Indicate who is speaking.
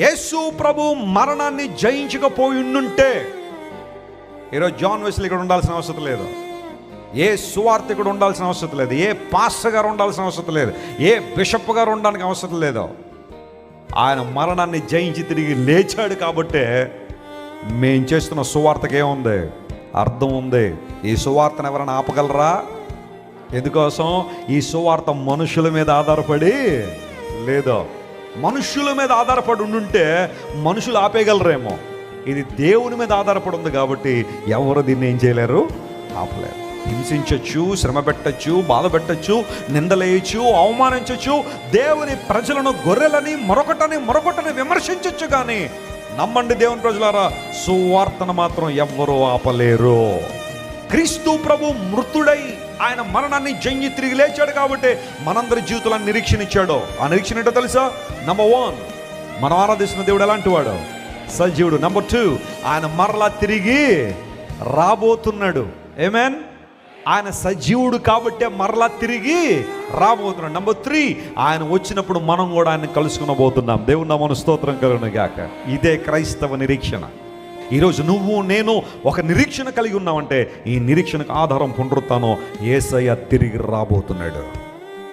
Speaker 1: యేసు ప్రభు మరణాన్ని జయించకపోయి ఉండుంటే ఈరోజు జాన్ వెస్లీ ఇక్కడ ఉండాల్సిన అవసరం లేదు, ఏ సువార్తికుడు ఉండాల్సిన అవసరం లేదు, ఏ పాస్టర్ గారు ఉండాల్సిన అవసరం లేదు, ఏ బిషప్ గారు ఉండడానికి అవసరం లేదు. ఆయన మరణాన్ని జయించి తిరిగి లేచాడు కాబట్టే మేము చేస్తున్న సువార్తకి ఏముంది, అర్థం ఉంది. ఈ సువార్తను ఎవరైనా ఆపగలరా? ఎందుకోసం ఈ సువార్త మనుషుల మీద ఆధారపడి లేదు. మనుషుల మీద ఆధారపడి ఉండుంటే మనుషులు ఆపేయగలరేమో. ఇది దేవుని మీద ఆధారపడి ఉంది కాబట్టి ఎవరు దీన్ని ఏం చేయలేరు, ఆపలేరు. హింసించవచ్చు, శ్రమ పెట్టచ్చు, బాధ పెట్టచ్చు, నిందలేయచ్చు, అవమానించవచ్చు, దేవుని ప్రజలను గొర్రెలని మరొకటని విమర్శించవచ్చు. కానీ నమ్మండి దేవుని ప్రజలారా, సువార్తను మాత్రం ఎవ్వరూ ఆపలేరు. క్రీస్తు ప్రభు మృతుడై ఆయన మరణాన్ని జయించి తిరిగి లేచాడు కాబట్టి మనందరి జీవితాలను నిరీక్షణ ఇచ్చాడు. ఆ నిరీక్షణ ఏంటో తెలుసా? నంబర్ 1, మనం ఆరాధిస్తున్న దేవుడు ఎలాంటి వాడు? సజీవుడు. నంబర్ 2, ఆయన మరలా తిరిగి రాబోతున్నాడు. ఆమేన్. ఆయన సజీవుడు కాబట్టే మరలా తిరిగి రాబోతున్నాడు. నంబర్ 3, ఆయన వచ్చినప్పుడు మనం కూడా ఆయన కలుసుకునబోతున్నాం. దేవుని నామమున స్తోత్రం కలుగును గాక. ఇదే క్రైస్తవ నిరీక్షణ. ఈరోజు నువ్వు నేను ఒక నిరీక్షణ కలిగి ఉన్నామంటే ఈ నిరీక్షణకు ఆధారం పునరుత్థానం. యేసయ్య తిరిగి రాబోతున్నాడు.